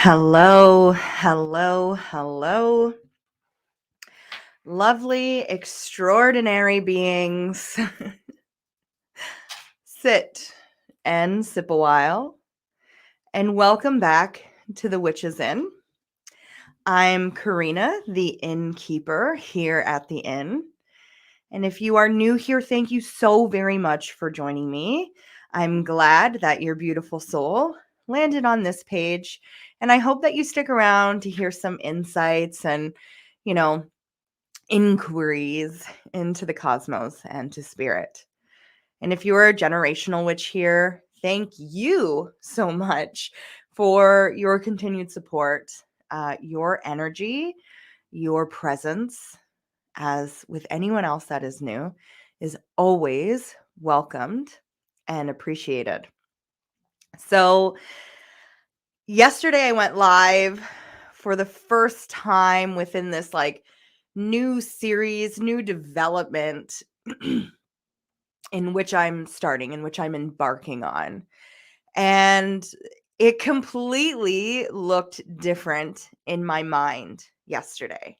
Hello, hello, hello. Lovely, extraordinary beings. Sit and sip a while, and welcome back to the Witch's Inn. I'm Karena, the innkeeper here at the inn. And if you are new here, thank you so very much for joining me. I'm glad that your beautiful soul landed on this page, and I hope that you stick around to hear some insights and, you know, inquiries into the cosmos and to spirit. And if you are a generational witch here, thank you so much for your continued support, your energy, your presence, as with anyone else that is new, is always welcomed and appreciated. So, yesterday I went live for the first time within this new series, new development in which I'm starting, in which I'm embarking on. And it completely looked different in my mind yesterday.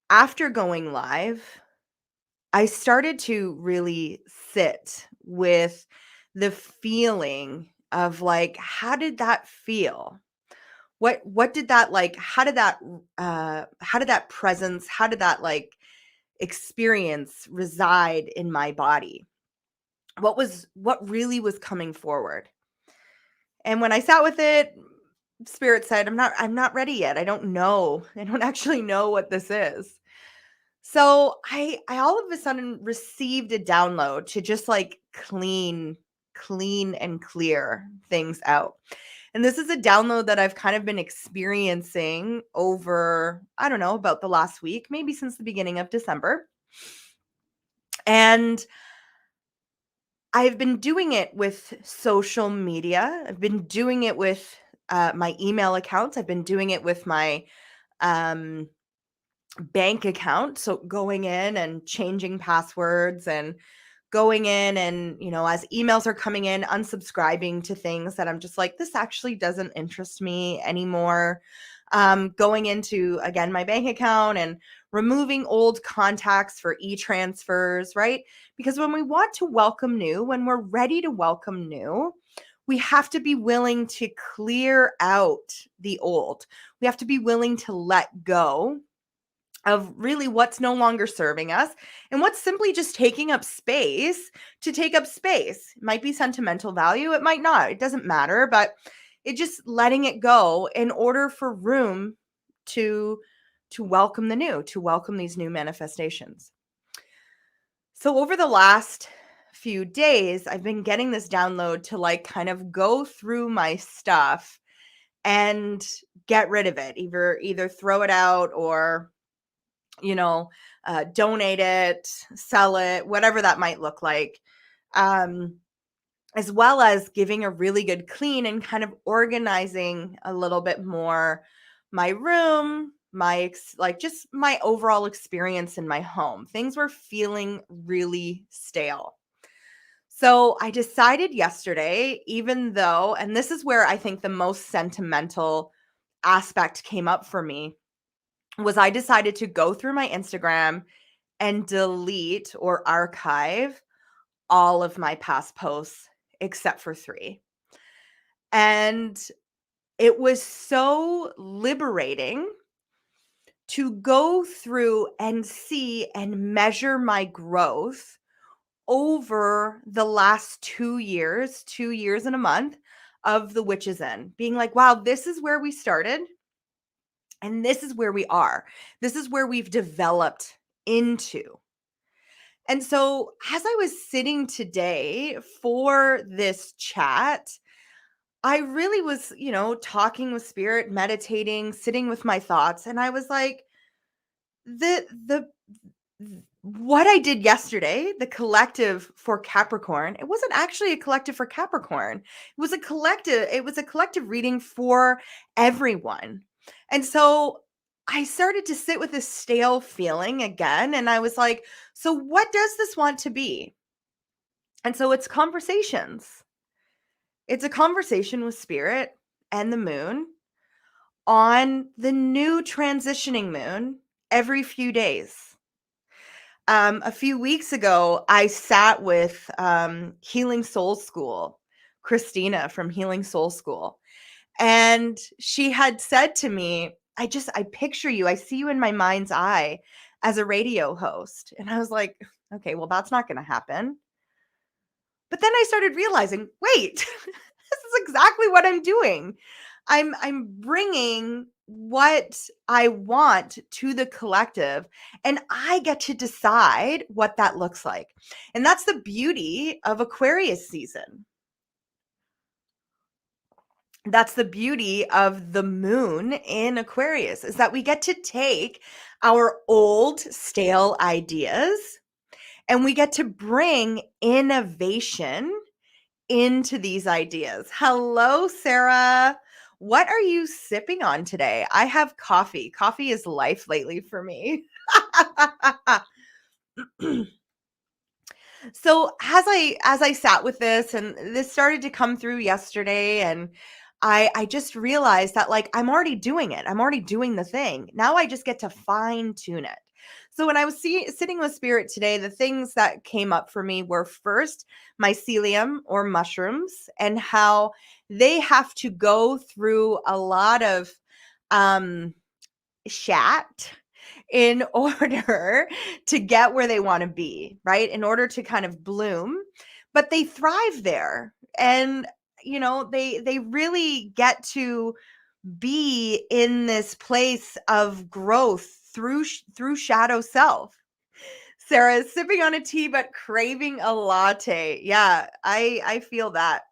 After going live, I started to really sit with the feeling of how did that feel? What did that how did that presence, how did that experience reside in my body? What really was coming forward? And when I sat with it, spirit said, I'm not ready yet. I don't know. I don't actually know what this is. So I all of a sudden received a download to just clean and clear things out. And this is a download that I've kind of been experiencing over, I don't know, about the last week, maybe since the beginning of December. And I've been doing it with social media. I've been doing it with my email accounts. I've been doing it with my um, bank account. So going in and changing passwords and going in and, as emails are coming in, unsubscribing to things that I'm just like, this actually doesn't interest me anymore. Going into, again, my bank account and removing old contacts for e-transfers, right? Because when we want to welcome new, when we're ready to welcome new, we have to be willing to clear out the old. We have to be willing to let go of really what's no longer serving us and what's simply just taking up space to take up space. It might be sentimental value, it might not, it doesn't matter, but it just letting it go in order for room to welcome the new, to welcome these new manifestations. So over the last few days, I've been getting this download to kind of go through my stuff and get rid of it, either throw it out or donate it, sell it, whatever that might look like, as well as giving a really good clean and kind of organizing a little bit more my room, just my overall experience in my home. Things were feeling really stale. So I decided yesterday, even though, and this is where I think the most sentimental aspect came up for me, was I decided to go through my Instagram and delete or archive all of my past posts except for 3. And it was so liberating to go through and see and measure my growth over the last 2 years and a month of the Witch's Inn, being like, wow, this is where we started. And this is where we are. This is where we've developed into. And so, as I was sitting today for this chat, I really was, talking with spirit, meditating, sitting with my thoughts, and I was like, the what I did yesterday, the collective for Capricorn, it wasn't actually a collective for Capricorn. It was a collective reading for everyone. And so I started to sit with this stale feeling again. And I was like, so what does this want to be? And so it's conversations. It's a conversation with spirit and the moon on the new transitioning moon every few days. A few weeks ago, I sat with Healing Soul School, Christina from Healing Soul School, and she had said to me, I picture you, I see you in my mind's eye as a radio host. And I was like, okay, well, that's not going to happen. But then I started realizing, wait, this is exactly what I'm doing. I'm bringing what I want to the collective, and I get to decide what that looks like. And that's the beauty of Aquarius season. That's the beauty of the moon in Aquarius, is that we get to take our old stale ideas and we get to bring innovation into these ideas. Hello, Sarah. What are you sipping on today? I have coffee. Coffee is life lately for me. So as I sat with this, and this started to come through yesterday, and I just realized that, like, I'm already doing it. I'm already doing the thing. Now I just get to fine tune it. So when I was sitting with spirit today, the things that came up for me were, first, mycelium or mushrooms, and how they have to go through a lot of shat in order to get where they want to be, right? In order to kind of bloom, but they thrive there. And they really get to be in this place of growth through shadow self. Sarah is sipping on a tea but craving a latte. Yeah, I feel that.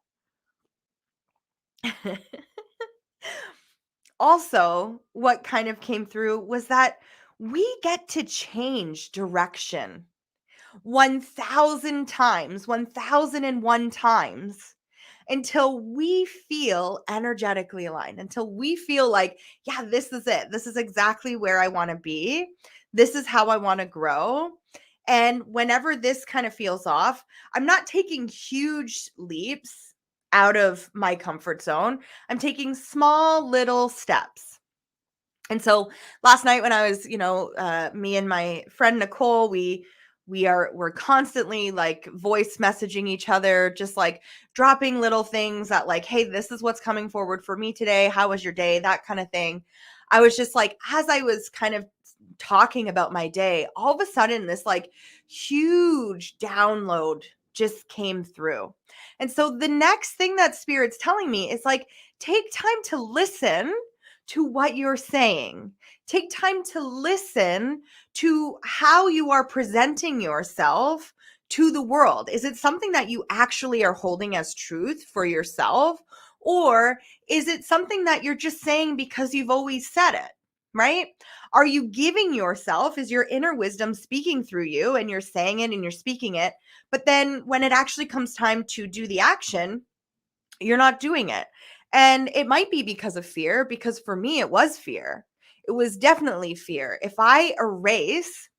Also, what kind of came through was that we get to change direction 1,000 times, 1,001 times, until we feel energetically aligned, until we feel like, yeah, this is it. This is exactly where I want to be. This is how I want to grow. And whenever this kind of feels off, I'm not taking huge leaps out of my comfort zone. I'm taking small little steps. And so last night when I was, me and my friend Nicole, we're constantly like voice messaging each other, just like dropping little things that, like, hey, this is what's coming forward for me today. How was your day? That kind of thing. I was just like, as I was kind of talking about my day, all of a sudden this like huge download just came through. And so the next thing that Spirit's telling me is, like, take time to listen to what you're saying. Take time to listen to how you are presenting yourself to the world. Is it something that you actually are holding as truth for yourself? Or is it something that you're just saying because you've always said it, right? Are you giving yourself, is your inner wisdom speaking through you, and you're saying it and you're speaking it, but then when it actually comes time to do the action, you're not doing it? And it might be because of fear, because for me, it was fear. It was definitely fear. If I erase,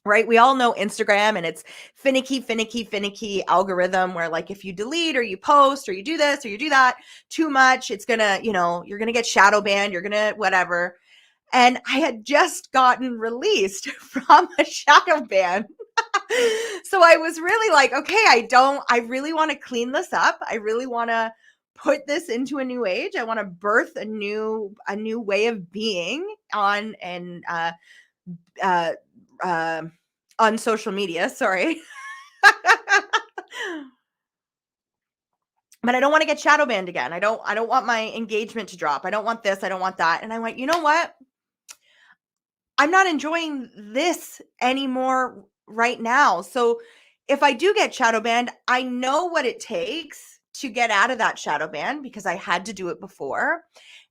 right? We all know Instagram and its finicky algorithm where, like, if you delete or you post or you do this or you do that too much, it's gonna, you're gonna get shadow banned, you're gonna whatever. And I had just gotten released from a shadow ban. So I was really like, okay, I really want to clean this up. I really want to put this into a new age. I want to birth a new way of being on uh, on social media. Sorry. But I don't want to get shadow banned again. I don't want my engagement to drop. I don't want this. I don't want that. And I went, you know what? I'm not enjoying this anymore right now. So if I do get shadow banned, I know what it takes to get out of that shadow ban, because I had to do it before.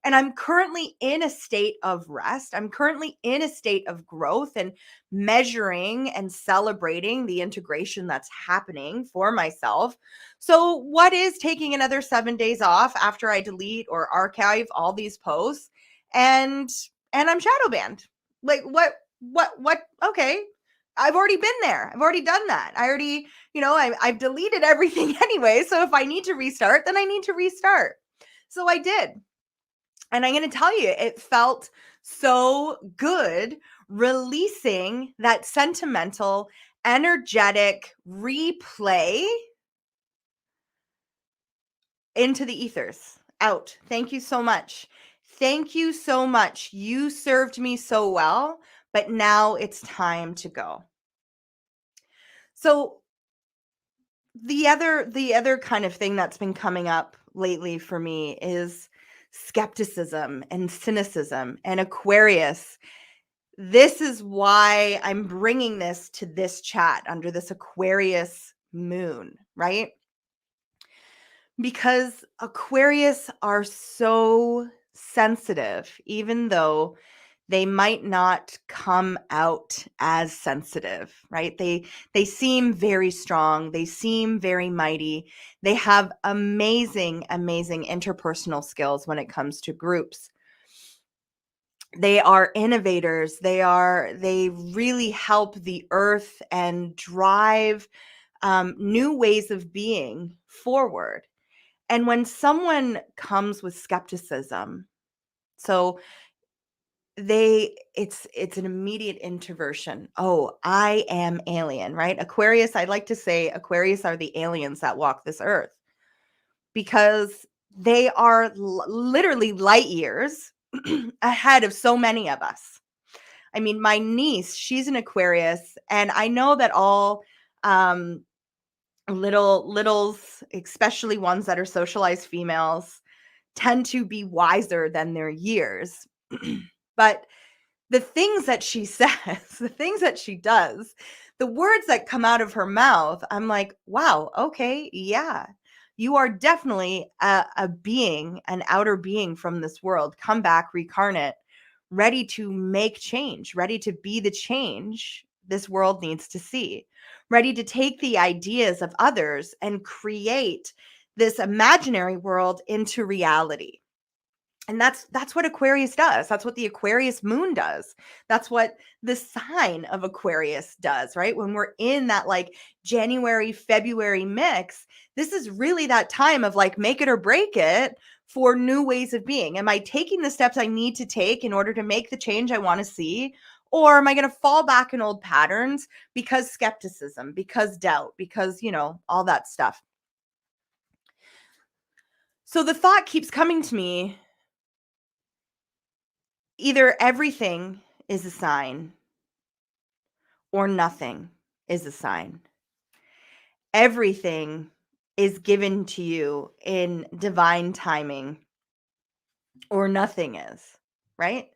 And I'm currently in a state of rest. I'm currently in a state of growth and measuring and celebrating the integration that's happening for myself. So what is taking another 7 days off after I delete or archive all these posts, and I'm shadow banned? Like, what? Okay. I've already been there. I've already done that. I already, I've deleted everything anyway. So if I need to restart, then I need to restart. So I did. And I'm going to tell you, it felt so good releasing that sentimental, energetic replay into the ethers, out. Thank you so much. Thank you so much. You served me so well, but now it's time to go. So the other kind of thing that's been coming up lately for me is skepticism and cynicism and Aquarius. This is why I'm bringing this to this chat under this Aquarius moon, right? Because Aquarius are so sensitive, even though they might not come out as sensitive, right? They seem very strong, they seem very mighty. They have amazing interpersonal skills when it comes to groups. They are innovators. They really help the earth and drive new ways of being forward. And when someone comes with skepticism, so it's an immediate introversion. Oh, I am alien, right? Aquarius, I'd like to say Aquarius are the aliens that walk this earth, because they are literally light years ahead of so many of us. I mean, my niece, she's an Aquarius, and I know that all littles, especially ones that are socialized females, tend to be wiser than their years. But the things that she says, the things that she does, the words that come out of her mouth, I'm like, wow, okay, yeah. You are definitely a being, an outer being from this world, come back, reincarnate, ready to make change, ready to be the change this world needs to see, ready to take the ideas of others and create this imaginary world into reality. And that's what Aquarius does. That's what the Aquarius moon does. That's what the sign of Aquarius does, right? When we're in that like January, February mix, this is really that time of like make it or break it for new ways of being. Am I taking the steps I need to take in order to make the change I want to see? Or am I going to fall back in old patterns because skepticism, because doubt, because, all that stuff? So the thought keeps coming to me. Either everything is a sign or nothing is a sign. Everything is given to you in divine timing or nothing is, right?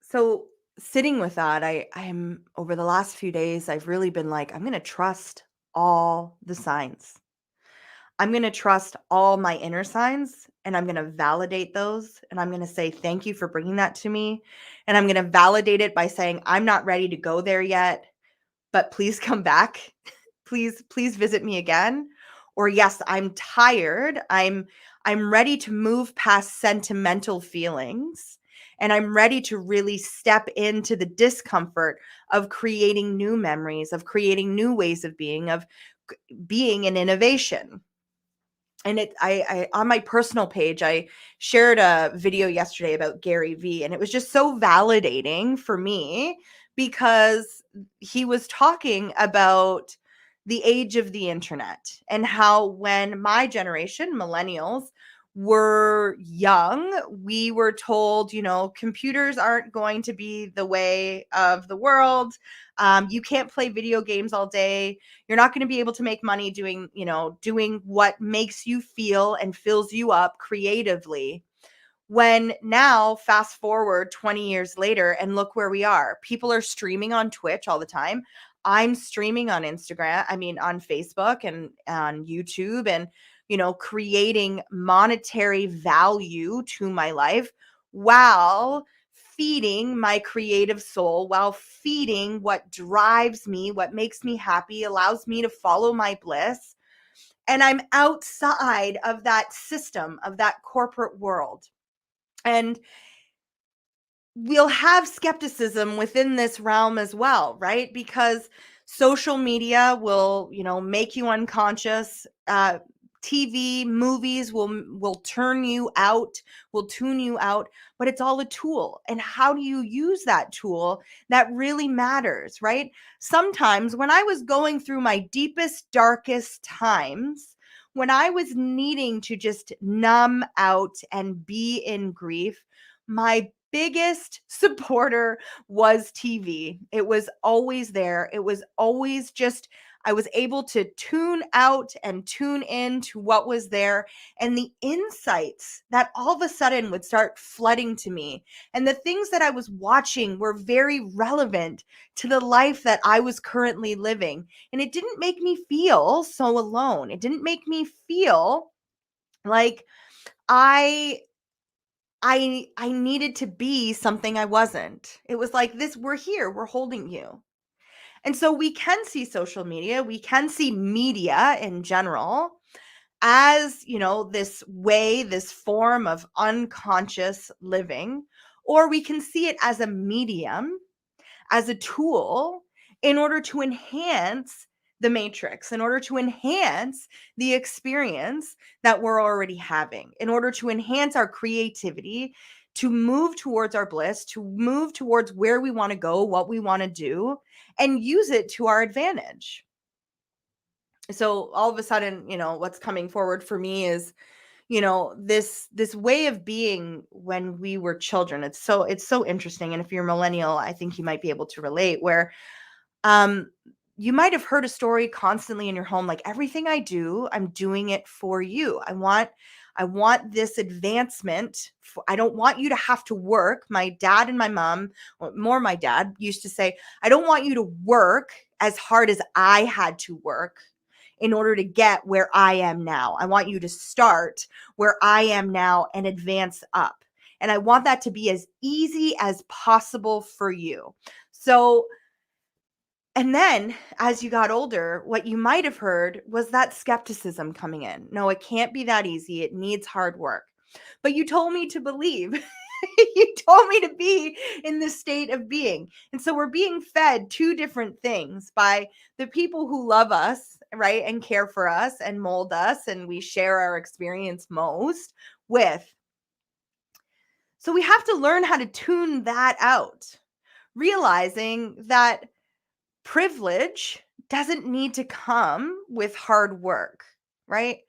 So sitting with that, I'm over the last few days, I've really been like, I'm going to trust all the signs. I'm going to trust all my inner signs, and I'm going to validate those. And I'm going to say, thank you for bringing that to me. And I'm going to validate it by saying, I'm not ready to go there yet, but please come back. Please visit me again. Or yes, I'm tired. I'm ready to move past sentimental feelings. And I'm ready to really step into the discomfort of creating new memories, of creating new ways of being an innovation. And I on my personal page, I shared a video yesterday about Gary Vee, and it was just so validating for me because he was talking about the age of the internet and how when my generation, millennials, were young, we were told, computers aren't going to be the way of the world. You can't play video games all day. You're not going to be able to make money doing what makes you feel and fills you up creatively. When now, fast forward 20 years later, and look where we are. People are streaming on Twitch all the time. I'm streaming on Instagram, on Facebook and on YouTube, and, creating monetary value to my life while feeding my creative soul, while feeding what drives me, what makes me happy, allows me to follow my bliss. And I'm outside of that system, of that corporate world. And we'll have skepticism within this realm as well, right? Because social media will, make you unconscious, TV, movies will turn you out, will tune you out, but it's all a tool. And how do you use that tool that really matters, right? Sometimes when I was going through my deepest, darkest times, when I was needing to just numb out and be in grief, my biggest supporter was TV. It was always there. It was always just I was able to tune out and tune in to what was there, and the insights that all of a sudden would start flooding to me. And the things that I was watching were very relevant to the life that I was currently living. And it didn't make me feel so alone. It didn't make me feel like I I needed to be something I wasn't. It was like this, we're here, we're holding you. And so we can see social media, we can see media in general as, this way, this form of unconscious living, or we can see it as a medium, as a tool in order to enhance the matrix, in order to enhance the experience that we're already having, in order to enhance our creativity, to move towards our bliss, to move towards where we want to go, what we want to do, and use it to our advantage. So all of a sudden, what's coming forward for me is, this way of being when we were children. It's so interesting. And if you're a millennial, I think you might be able to relate, where um, you might have heard a story constantly in your home, like, everything I do, I'm doing it for you. I want this advancement. I don't want you to have to work. My dad and my mom, or more my dad, used to say, I don't want you to work as hard as I had to work in order to get where I am now. I want you to start where I am now and advance up. And I want that to be as easy as possible for you. So, and then as you got older, what you might have heard was that skepticism coming in. No, it can't be that easy. It needs hard work. But you told me to believe. You told me to be in this state of being. And so we're being fed two different things by the people who love us, right? And care for us and mold us, and we share our experience most with. So we have to learn how to tune that out, realizing that privilege doesn't need to come with hard work, right?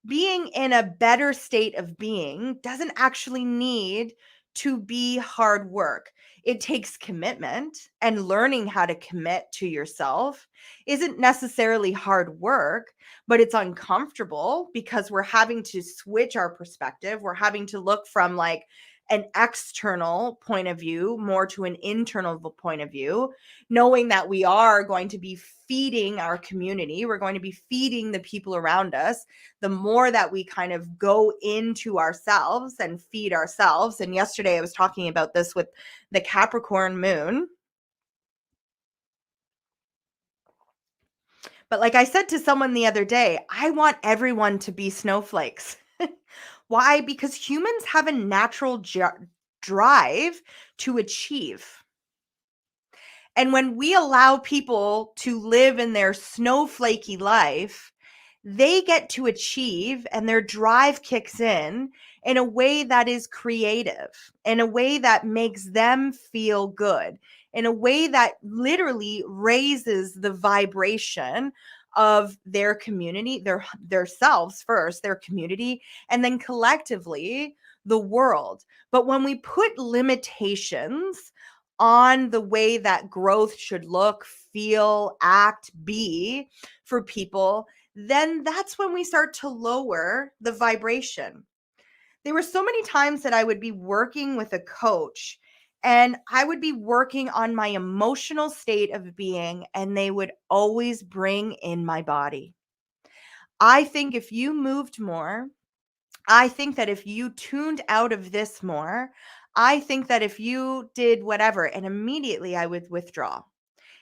Being in a better state of being doesn't actually need to be hard work. It takes commitment, and learning how to commit to yourself isn't necessarily hard work, but it's uncomfortable because we're having to switch our perspective. We're having to look from like an external point of view more to an internal point of view, knowing that we are going to be feeding our community. We're going to be feeding the people around us. The more that we kind of go into ourselves and feed ourselves. And yesterday I was talking about this with the Capricorn moon. But like I said to someone the other day, I want everyone to be snowflakes. Why? Because humans have a natural drive to achieve. And when we allow people to live in their snowflakey life, they get to achieve, and their drive kicks in a way that is creative, in a way that makes them feel good, in a way that literally raises the vibration of their community, their selves first, their community, and then collectively the world. But when we put limitations on the way that growth should look, feel, act, be for people, then that's when we start to lower the vibration. There were so many times that I would be working with a coach, and I would be working on my emotional state of being, and they would always bring in my body. I think if you moved more, I think that if you tuned out of this more, I think that if you did whatever, and immediately I would withdraw.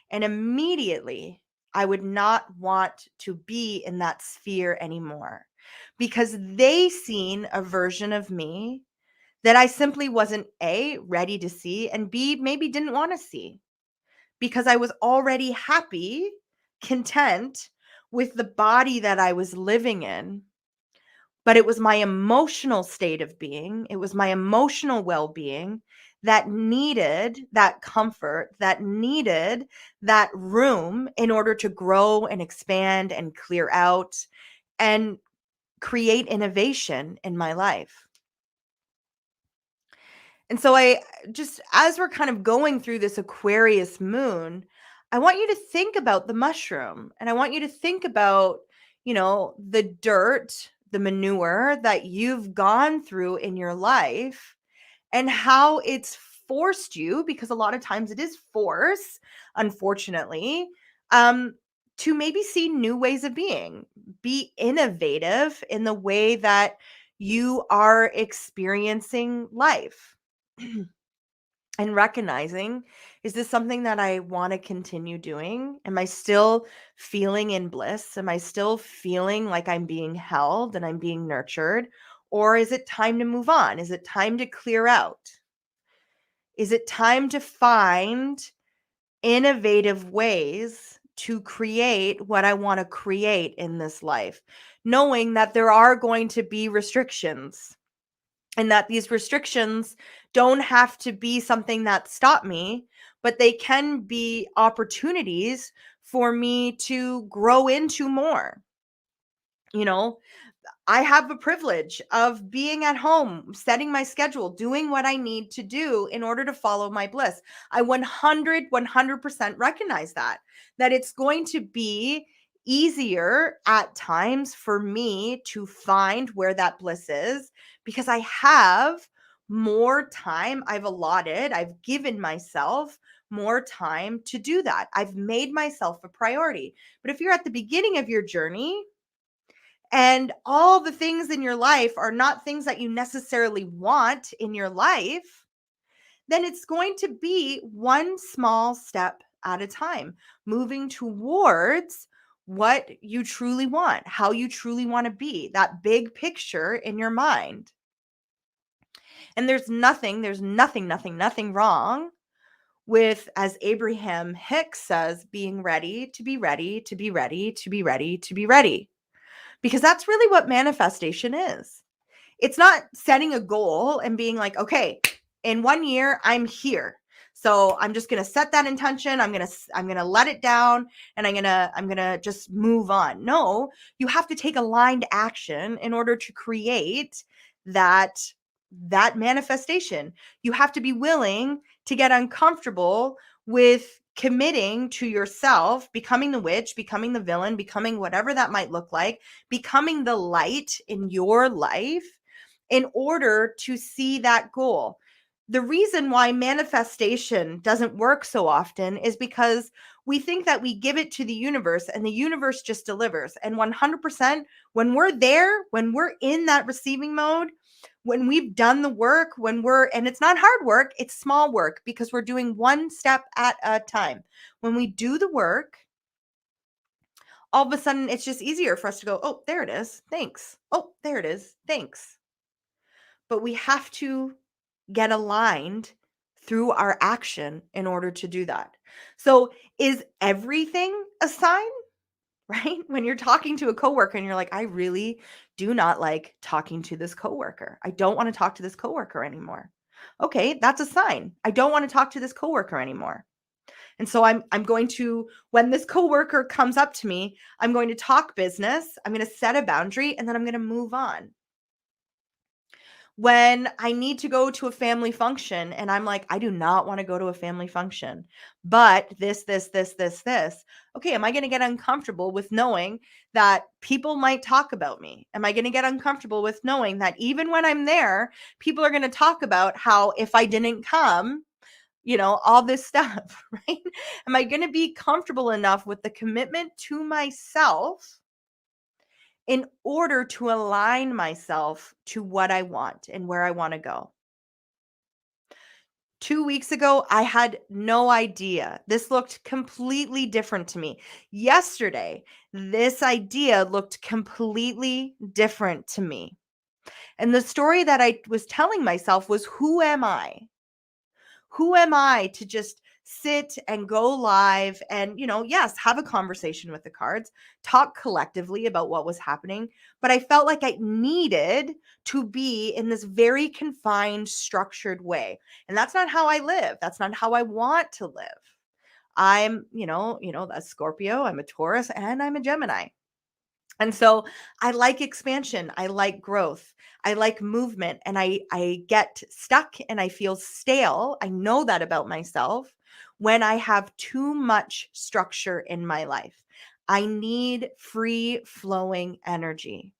And immediately I would not want to be in that sphere anymore, because they seen a version of me that I simply wasn't A, ready to see, and B, maybe didn't want to see, because I was already happy, content with the body that I was living in. but it was my emotional state of being, it was my emotional well-being that needed that comfort, that needed that room in order to grow and expand and clear out and create innovation in my life. And so I just, as we're kind of going through this Aquarius moon, I want you to think about the mushroom, and I want you to think about, the dirt, the manure that you've gone through in your life and how it's forced you, because a lot of times it is force, unfortunately, um, to maybe see new ways of being, be innovative in the way that you are experiencing life. And recognizing, is this something that I want to continue doing? Am I still feeling in bliss? Am I still feeling like I'm being held and I'm being nurtured? Or is it time to move on? Is it time to clear out? Is it time to find innovative ways to create what I want to create in this life, knowing that there are going to be restrictions and that these restrictions don't have to be something that stop me, but they can be opportunities for me to grow into more. You know, I have the privilege of being at home, setting my schedule, doing what I need to do in order to follow my bliss. I 100% recognize that it's going to be easier at times for me to find where that bliss is because I have more time I've given myself more time to do that. I've made myself a priority. But if you're at the beginning of your journey, and all the things in your life are not things that you necessarily want in your life, then it's going to be one small step at a time, moving towards what you truly want, how you truly want to be, that big picture in your mind. And there's nothing wrong with, as Abraham Hicks says, being ready to be ready to be ready to be ready to be ready. Because that's really what manifestation is. It's not setting a goal and being like, okay, in 1 year, I'm here. So I'm just going to set that intention. I'm going to let it down and I'm going to just move on. No, you have to take aligned action in order to create that manifestation. You have to be willing to get uncomfortable with committing to yourself, becoming the witch, becoming the villain, becoming whatever that might look like, becoming the light in your life in order to see that goal. The reason why manifestation doesn't work so often is because we think that we give it to the universe and the universe just delivers. And 100%, when we're there, when we're in that receiving mode, when we've done the work, and it's not hard work, it's small work because we're doing one step at a time. When we do the work, all of a sudden it's just easier for us to go, oh, there it is. Thanks. Oh, there it is. Thanks. But we have to get aligned through our action in order to do that. So is everything a sign? Right? When you're talking to a coworker and you're like, I really do not like talking to this coworker. I don't want to talk to this coworker anymore. Okay, that's a sign. I don't want to talk to this coworker anymore. And so I'm going to, when this coworker comes up to me, I'm going to talk business, I'm going to set a boundary, and then I'm going to move on. When I need to go to a family function and I'm like, I do not want to go to a family function, but this. Okay, am I going to get uncomfortable with knowing that people might talk about me? Am I going to get uncomfortable with knowing that even when I'm there, people are going to talk about how if I didn't come, all this stuff, right? Am I going to be comfortable enough with the commitment to myself in order to align myself to what I want and where I want to go? 2 weeks ago, I had no idea. This looked completely different to me. Yesterday, this idea looked completely different to me. And the story that I was telling myself was, who am I? Who am I to just sit and go live and, yes, have a conversation with the cards, talk collectively about what was happening. But I felt like I needed to be in this very confined, structured way. And that's not how I live. That's not how I want to live. I'm, a Scorpio, I'm a Taurus, and I'm a Gemini. And so I like expansion. I like growth. I like movement, and I get stuck and I feel stale. I know that about myself when I have too much structure in my life. I need free flowing energy.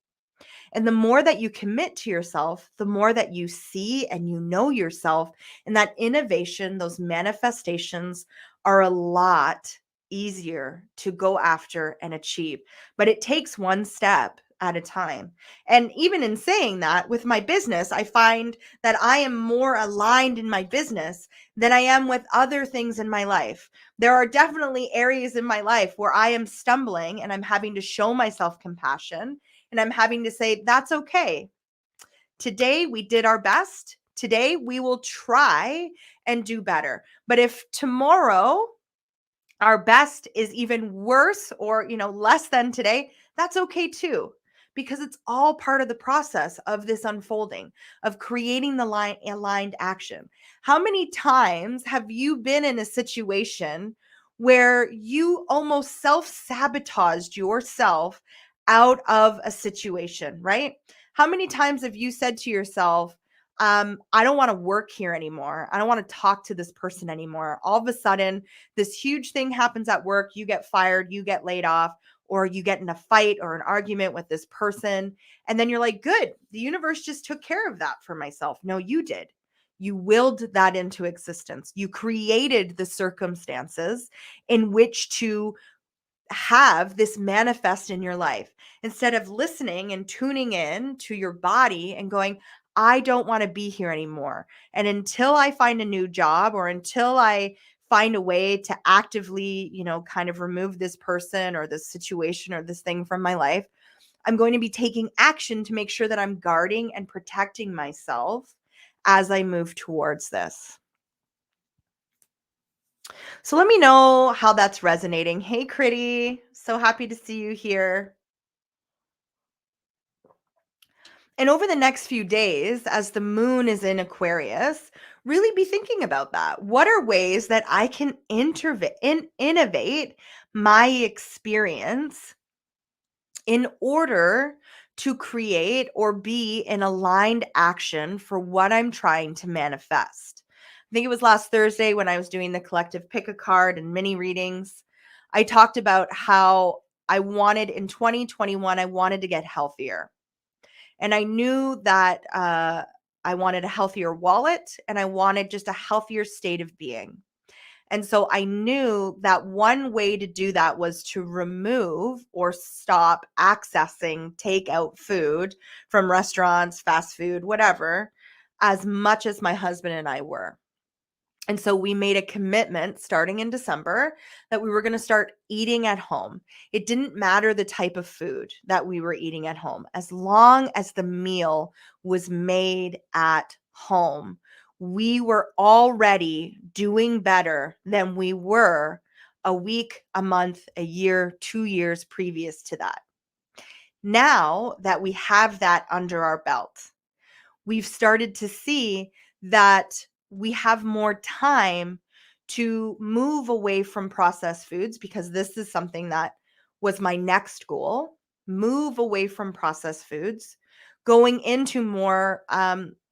And the more that you commit to yourself, the more that you see and you know yourself, and that innovation, those manifestations are a lot easier to go after and achieve. But it takes one step at a time. And even in saying that, with my business, I find that I am more aligned in my business than I am with other things in my life. There are definitely areas in my life where I am stumbling and I'm having to show myself compassion, and I'm having to say, that's okay. Today we did our best. Today we will try and do better. But if tomorrow our best is even worse or, less than today, that's okay too, because it's all part of the process of this unfolding, of creating the aligned action. How many times have you been in a situation where you almost self-sabotaged yourself out of a situation, right? How many times have you said to yourself, I don't want to work here anymore. I don't want to talk to this person anymore. All of a sudden, this huge thing happens at work, you get fired, you get laid off, or you get in a fight or an argument with this person. And then you're like, good, the universe just took care of that for myself. No, you did. You willed that into existence. You created the circumstances in which to have this manifest in your life, instead of listening and tuning in to your body and going, I don't want to be here anymore. And until I find a new job, or until I find a way to actively, kind of remove this person or this situation or this thing from my life, I'm going to be taking action to make sure that I'm guarding and protecting myself as I move towards this. So let me know how that's resonating. Hey, Critty. So happy to see you here. And over the next few days, as the moon is in Aquarius, really be thinking about that. What are ways that I can innovate my experience in order to create or be in aligned action for what I'm trying to manifest? I think it was last Thursday when I was doing the collective pick a card and mini readings. I talked about how I wanted in 2021, I wanted to get healthier. And I knew that I wanted a healthier wallet and I wanted just a healthier state of being. And so I knew that one way to do that was to remove or stop accessing takeout food from restaurants, fast food, whatever, as much as my husband and I were. And so we made a commitment starting in December that we were going to start eating at home. It didn't matter the type of food that we were eating at home, as long as the meal was made at home. We were already doing better than we were a week, a month, a year, 2 years previous to that. Now that we have that under our belt, we've started to see that we have more time to move away from processed foods, because this is something that was my next goal. Move away from processed foods, going into more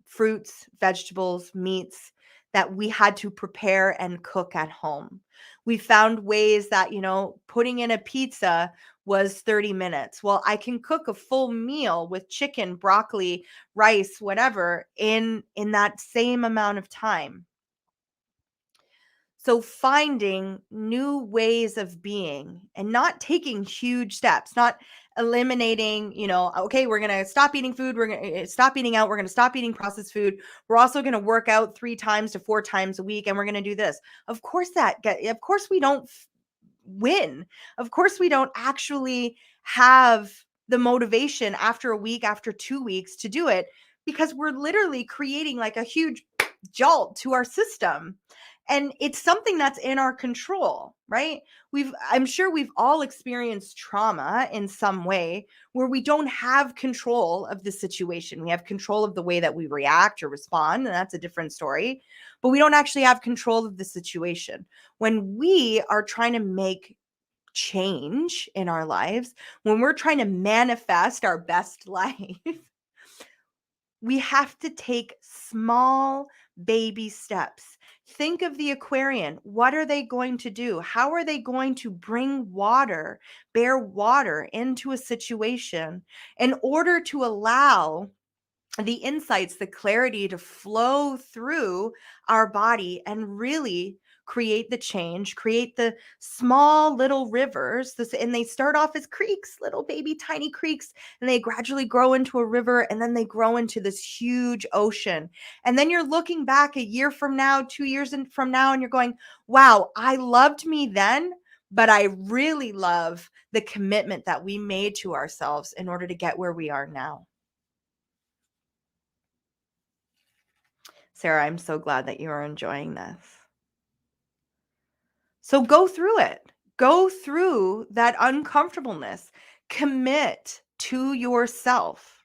fruits, vegetables, meats that we had to prepare and cook at home. We found ways that, putting in a pizza was 30 minutes. Well, I can cook a full meal with chicken, broccoli, rice, whatever, in that same amount of time. So finding new ways of being and not taking huge steps, not eliminating, okay, we're going to stop eating food. We're going to stop eating out. We're going to stop eating processed food. We're also going to work out 3 times to 4 times a week. And we're going to do this. Of course we don't win. Of course we don't actually have the motivation after a week, after 2 weeks to do it, because we're literally creating like a huge jolt to our system. And it's something that's in our control, right? I'm sure we've all experienced trauma in some way where we don't have control of the situation. We have control of the way that we react or respond, and that's a different story. But we don't actually have control of the situation. When we are trying to make change in our lives, when we're trying to manifest our best life, we have to take small baby steps. Think of the Aquarian. What are they going to do? How are they going to bring water, bear water into a situation in order to allow the insights, the clarity to flow through our body and really create the change, create the small little rivers. And they start off as creeks, little baby tiny creeks, and they gradually grow into a river, and then they grow into this huge ocean. And then you're looking back a year from now, 2 years from now, and you're going, wow, I loved me then, but I really love the commitment that we made to ourselves in order to get where we are now. Sarah, I'm so glad that you are enjoying this. So go through it. Go through that uncomfortableness. Commit to yourself.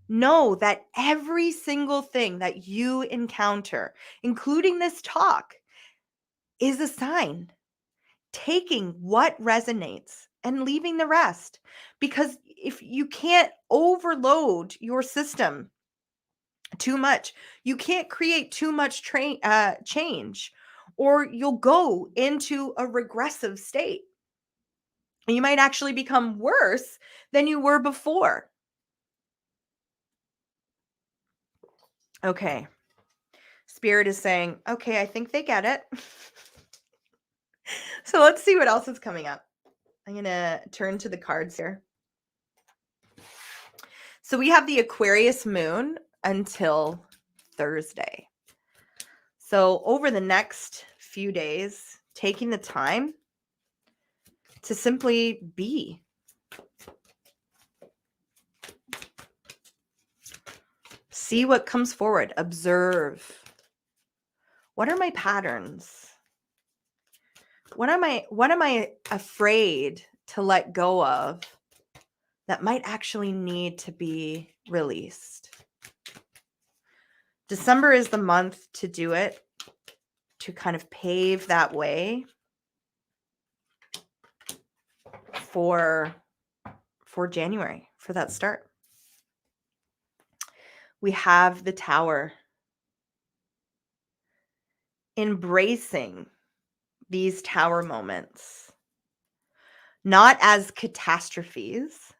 Know that every single thing that you encounter, including this talk, is a sign. Taking what resonates and leaving the rest. Because if you can't overload your system too much, you can't create too much change, or you'll go into a regressive state. You might actually become worse than you were before. Okay. Spirit is saying, okay, I think they get it. So let's see what else is coming up. I'm going to turn to the cards here. So we have the Aquarius Moon until Thursday. So over the next few days, taking the time to simply be. See what comes forward. Observe. What are my patterns? What am I afraid to let go of that might actually need to be released? December is the month to do it, to kind of pave that way for January, for that start. We have the Tower. Embracing these Tower moments, not as catastrophes,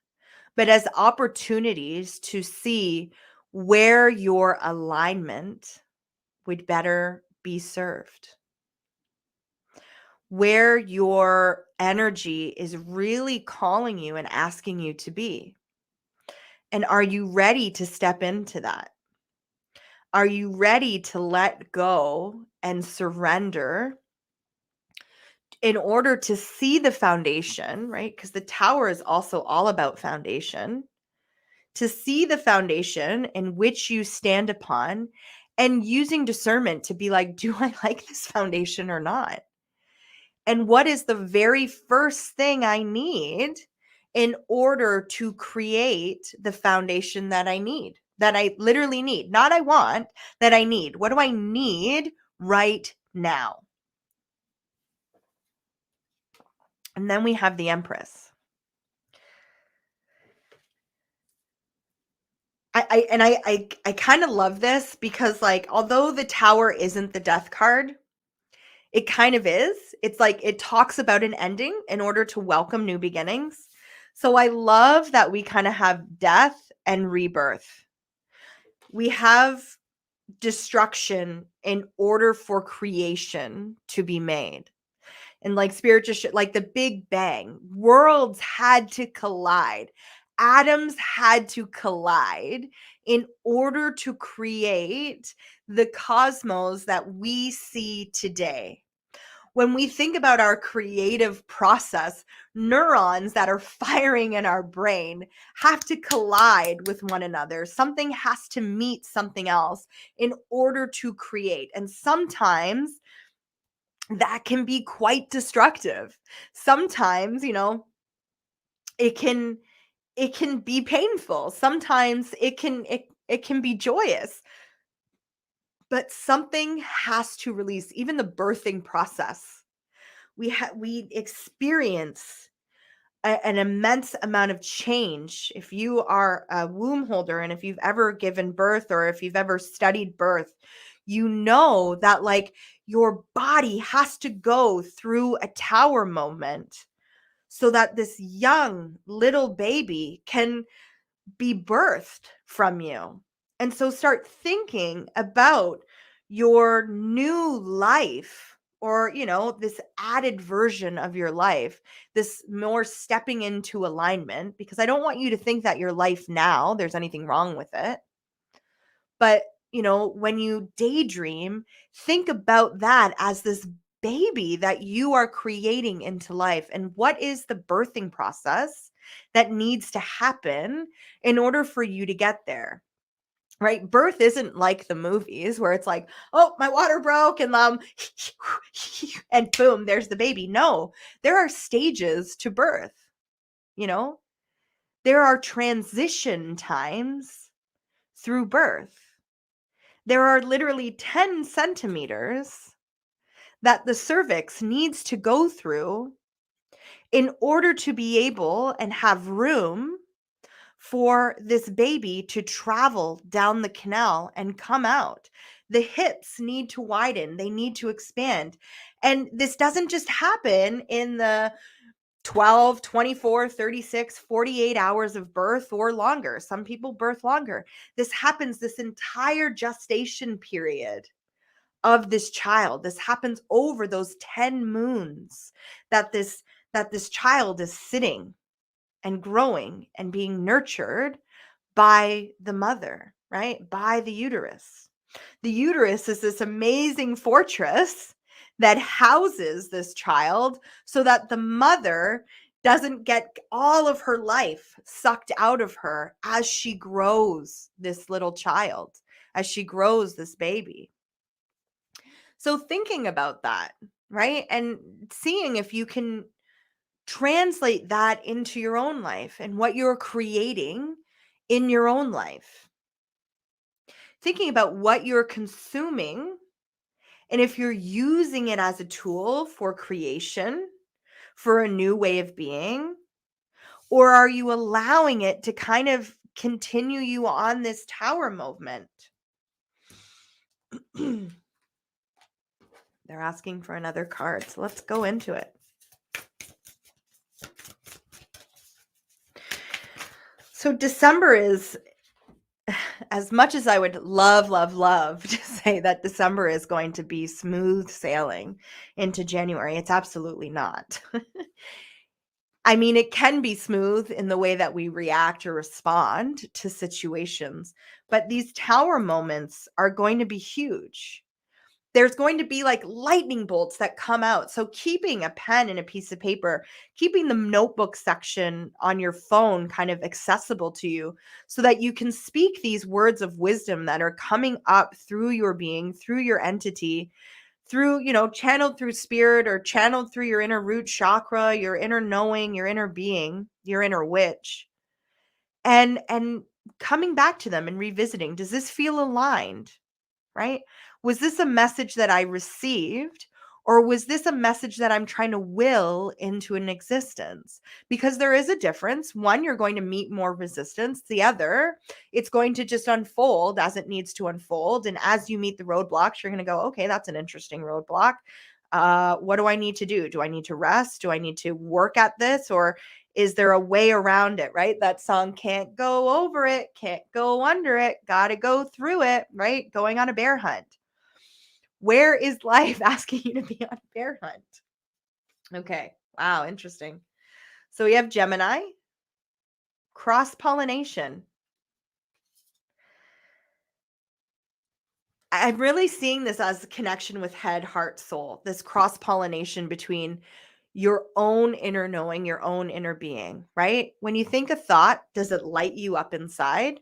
but as opportunities to see where your alignment would better be served, where your energy is really calling you and asking you to be. And are you ready to step into that? Are you ready to let go and surrender in order to see the foundation, right? Because the Tower is also all about foundation. To see the foundation in which you stand upon, and using discernment to be like, do I like this foundation or not? And what is the very first thing I need in order to create the foundation that I need, that I literally need, not I want, that I need? What do I need right now? And then we have the Empress. I kind of love this because, like, although the Tower isn't the death card, it kind of is. It's like it talks about an ending in order to welcome new beginnings. So I love that we kind of have death and rebirth. We have destruction in order for creation to be made. And like spirit just like the Big Bang, worlds had to collide. Atoms had to collide in order to create the cosmos that we see today. when we think about our creative process, neurons that are firing in our brain have to collide with one another. Something has to meet something else in order to create. And sometimes that can be quite destructive. Sometimes, it can be painful. Sometimes it can be joyous. But something has to release. Even the birthing process, we experience an immense amount of change. If you are a womb holder and if you've ever given birth or if you've ever studied birth, you know that like your body has to go through a tower moment so that this young little baby can be birthed from you. And so start thinking about your new life, or, this added version of your life, this more stepping into alignment, because I don't want you to think that your life now, there's anything wrong with it. But, when you daydream, think about that as this baby that you are creating into life. And what is the birthing process that needs to happen in order for you to get there? Right? Birth isn't like the movies where it's like, oh, my water broke and and boom, there's the baby. No, there are stages to birth, you know? There are transition times through birth. There are literally 10 centimeters that the cervix needs to go through in order to be able and have room for this baby to travel down the canal and come out. The hips need to widen, they need to expand. And this doesn't just happen in the 12, 24, 36, 48 hours of birth or longer. Some people birth longer. This happens this entire gestation period of this child. This happens over those 10 moons that this child is sitting and growing and being nurtured by the mother, right? By the uterus. The uterus is this amazing fortress that houses this child so that the mother doesn't get all of her life sucked out of her as she grows this little child, as she grows this baby. So thinking about that, right? And seeing if you can translate that into your own life and what you're creating in your own life. Thinking about what you're consuming and if you're using it as a tool for creation, for a new way of being, or are you allowing it to kind of continue you on this tower movement? They're asking for another card, so let's go into it. So December is, as much as I would love to say that December is going to be smooth sailing into January, it's absolutely not. I mean, it can be smooth in the way that we react or respond to situations, but these tower moments are going to be huge. There's going to be like lightning bolts that come out. So keeping a pen and a piece of paper, keeping the notebook section on your phone kind of accessible to you so that you can speak these words of wisdom that are coming up through your being, through your entity, through, channeled through spirit or channeled through your inner root chakra, your inner knowing, your inner being, your inner witch. And coming back to them and revisiting, does this feel aligned? Right? Was this a message that I received, or was this a message that I'm trying to will into an existence? Because there is a difference. One, you're going to meet more resistance. The other, it's going to just unfold as it needs to unfold. And as you meet the roadblocks, you're going to go, okay, that's an interesting roadblock. What do I need to do? Do I need to rest? Do I need to work at this? Or is there a way around it, right? That song, can't go over it, can't go under it, gotta go through it, right? Going on a bear hunt. Where is life asking you to be on a bear hunt? Okay. Wow. Interesting. So we have Gemini, cross-pollination. I'm really seeing this as a connection with head, heart, soul, this cross pollination between your own inner knowing, your own inner being, right? When you think a thought, does it light you up inside?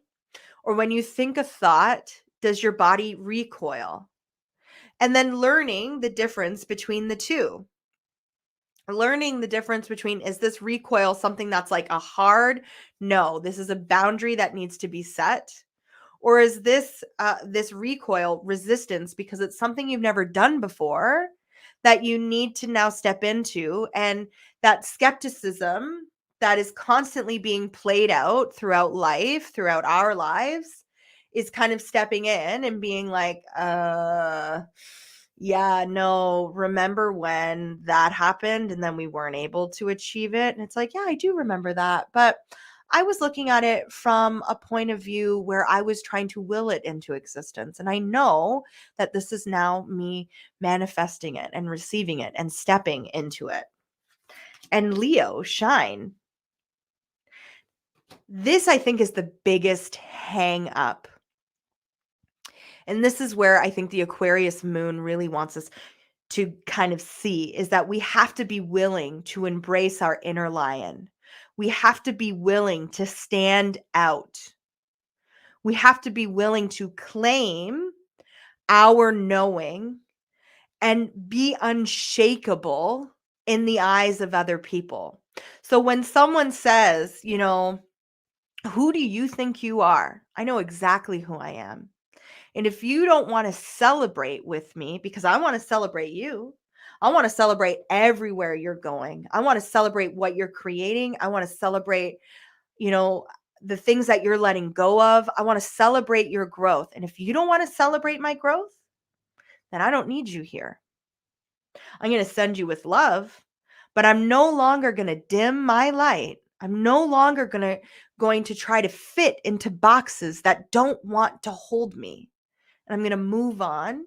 Or when you think a thought, does your body recoil? And then learning the difference between the two. Learning the difference between, is this recoil something that's like a hard no, this is a boundary that needs to be set? Or is this recoil resistance because it's something you've never done before that you need to now step into? And that skepticism that is constantly being played out throughout life, throughout our lives, is kind of stepping in and being like, yeah, no, remember when that happened and then we weren't able to achieve it? And it's like, yeah, I do remember that. But I was looking at it from a point of view where I was trying to will it into existence. And I know that this is now me manifesting it and receiving it and stepping into it. And Leo, shine. This, I think, is the biggest hang up. And this is where I think the Aquarius moon really wants us to kind of see, is that we have to be willing to embrace our inner lion. We have to be willing to stand out. We have to be willing to claim our knowing and be unshakable in the eyes of other people. So when someone says, who do you think you are? I know exactly who I am. And if you don't want to celebrate with me, because I want to celebrate you, I want to celebrate everywhere you're going. I want to celebrate what you're creating. I want to celebrate, you know, the things that you're letting go of. I want to celebrate your growth. And if you don't want to celebrate my growth, then I don't need you here. I'm going to send you with love, but I'm no longer going to dim my light. I'm no longer going to try to fit into boxes that don't want to hold me. And I'm going to move on.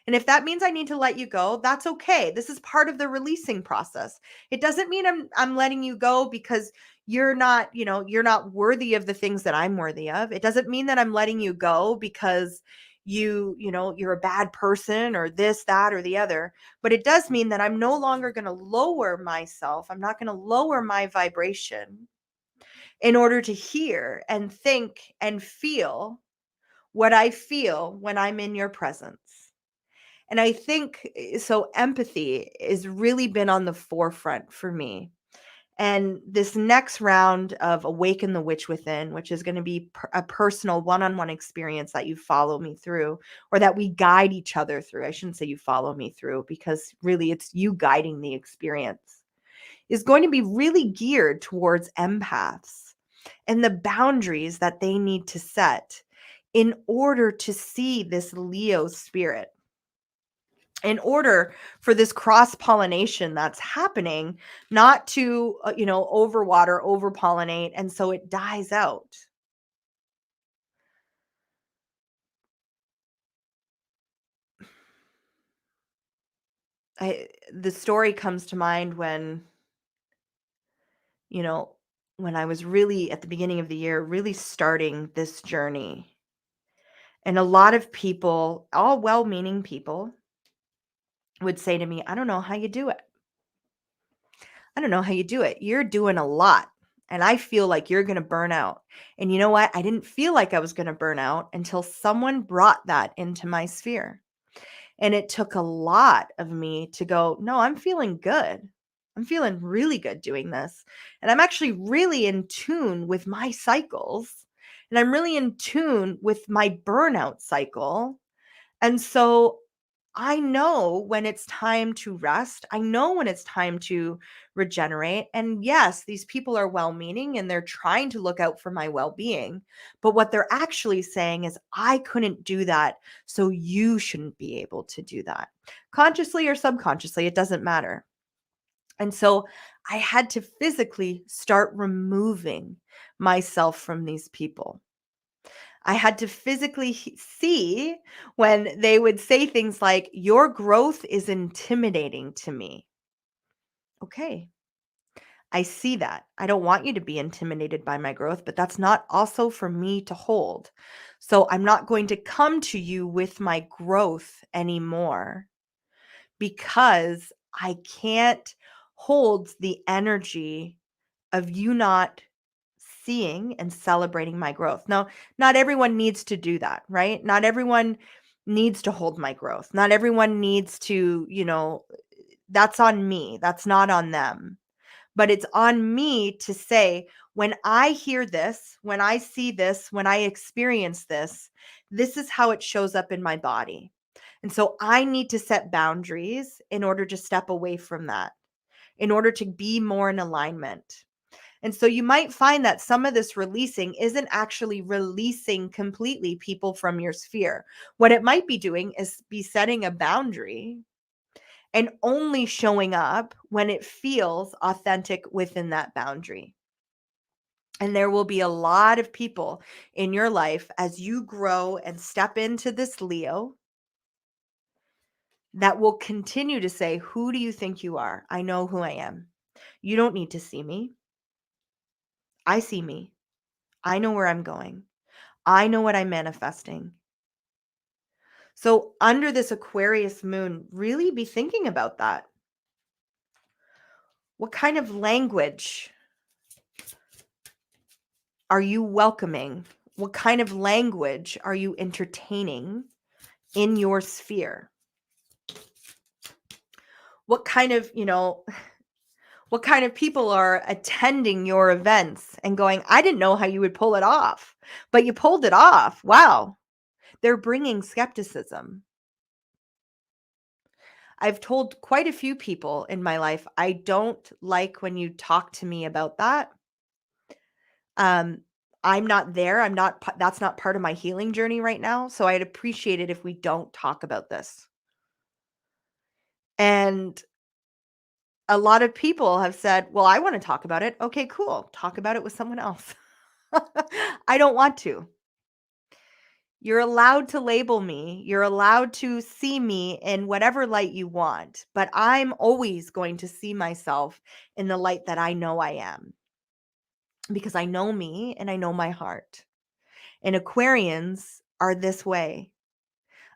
And if that means I need to let you go, that's okay. This is part of the releasing process. It doesn't mean I'm letting you go because you're not, you're not worthy of the things that I'm worthy of. It doesn't mean that I'm letting you go because you're a bad person or this, that, or the other. But it does mean that I'm no longer going to lower myself. I'm not going to lower my vibration in order to hear and think and feel what I feel when I'm in your presence. And I think so empathy has really been on the forefront for me. And this next round of Awaken the Witch Within, which is going to be a personal one-on-one experience that you follow me through, or that we guide each other through. I shouldn't say you follow me through, because really it's you guiding the experience, is going to be really geared towards empaths and the boundaries that they need to set in order to see this Leo spirit, in order for this cross pollination that's happening not to overwater, over pollinate, and so it dies out. The story comes to mind when you know when I was really at the beginning of the year really starting this journey, and a lot of people, all well-meaning people, would say to me, I don't know how you do it. I don't know how you do it. You're doing a lot. And I feel like you're going to burn out. And you know what? I didn't feel like I was going to burn out until someone brought that into my sphere. And it took a lot of me to go, no, I'm feeling good. I'm feeling really good doing this. And I'm actually really in tune with my cycles. And I'm really in tune with my burnout cycle. And so I know when it's time to rest. I know when it's time to regenerate. And yes, these people are well meaning and they're trying to look out for my well being. But what they're actually saying is, I couldn't do that. So you shouldn't be able to do that. Consciously or subconsciously, it doesn't matter. And so I had to physically start removing myself from these people. I had to physically see when they would say things like, your growth is intimidating to me. Okay. I see that. I don't want you to be intimidated by my growth, but that's not also for me to hold. So I'm not going to come to you with my growth anymore because I can't hold the energy of you not seeing and celebrating my growth. Now, not everyone needs to do that, right? Not everyone needs to hold my growth. Not everyone needs to, that's on me. That's not on them. But it's on me to say, when I hear this, when I see this, when I experience this, this is how it shows up in my body. And so I need to set boundaries in order to step away from that, in order to be more in alignment. And so you might find that some of this releasing isn't actually releasing completely people from your sphere. What it might be doing is be setting a boundary and only showing up when it feels authentic within that boundary. And there will be a lot of people in your life as you grow and step into this Leo that will continue to say, "Who do you think you are? I know who I am. You don't need to see me. I see me. I know where I'm going. I know what I'm manifesting." So, under this Aquarius moon, really be thinking about that. What kind of language are you welcoming? What kind of language are you entertaining in your sphere? What kind of, what kind of people are attending your events and going, "I didn't know how you would pull it off, but you pulled it off. Wow." They're bringing skepticism. I've told quite a few people in my life, I don't like when you talk to me about that. Um, I'm not there. That's not part of my healing journey right now. So I'd appreciate it if we don't talk about this. And a lot of people have said, "Well, I want to talk about it." Okay, cool. Talk about it with someone else. I don't want to. You're allowed to label me. You're allowed to see me in whatever light you want, but I'm always going to see myself in the light that I know I am because I know me and I know my heart. And Aquarians are this way.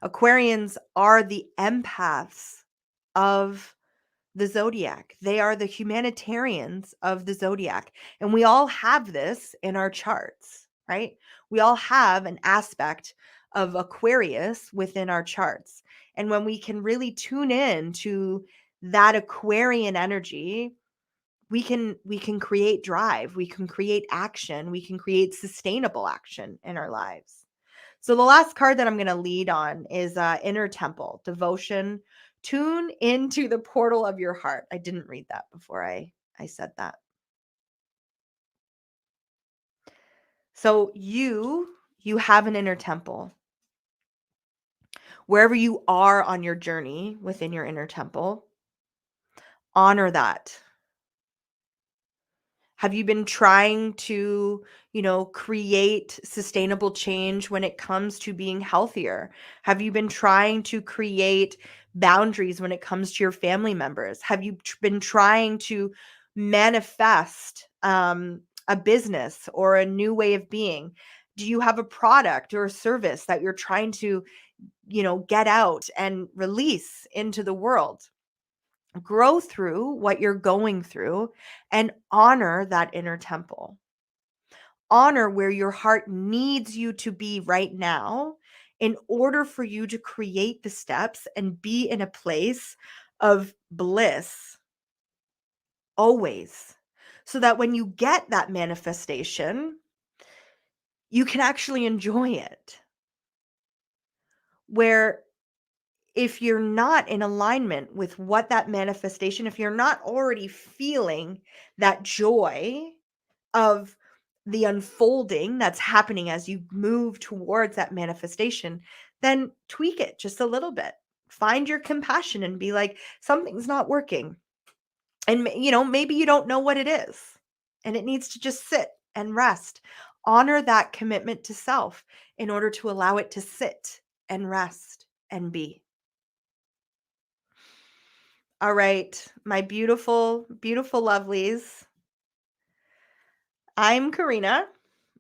Aquarians are the empaths of the zodiac. They are the humanitarians of the zodiac. And we all have this in our charts, right? We all have an aspect of Aquarius within our charts. And when we can really tune in to that Aquarian energy, we can create drive, we can create action, we can create sustainable action in our lives. So the last card that I'm going to lead on is Inner Temple, Devotion. Tune into the portal of your heart. I didn't read that before I said that. So you have an inner temple. Wherever you are on your journey within your inner temple, honor that. Have you been trying to, create sustainable change when it comes to being healthier? Have you been trying to create boundaries when it comes to your family members? Have you been trying to manifest a business or a new way of being? Do you have a product or a service that you're trying to, get out and release into the world? Grow through what you're going through and honor that inner temple. Honor where your heart needs you to be right now in order for you to create the steps and be in a place of bliss always. So that when you get that manifestation, you can actually enjoy it. Where if you're not in alignment with what that manifestation, if you're not already feeling that joy of the unfolding that's happening as you move towards that manifestation, then tweak it just a little bit. Find your compassion and be like, something's not working. And, maybe you don't know what it is and it needs to just sit and rest. Honor that commitment to self in order to allow it to sit and rest and be. All right, my beautiful, beautiful lovelies. I'm Karena.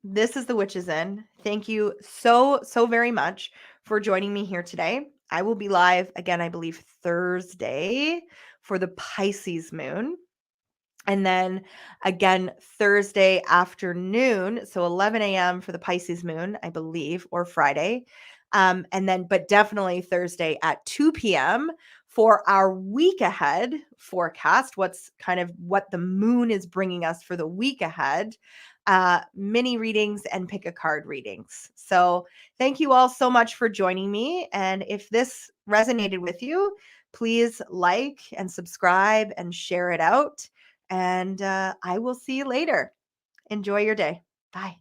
This is the Witches Inn. Thank you so very much for joining me here today. I will be live again, I believe, Thursday for the Pisces moon. And then again, Thursday afternoon, so 11 a.m. for the Pisces moon, I believe, or Friday. But definitely Thursday at 2 p.m. for our week ahead forecast. What the moon is bringing us for the week ahead. Mini readings and pick a card readings. So thank you all so much for joining me. And if this resonated with you, please like and subscribe and share it out. And I will see you later. Enjoy your day. Bye.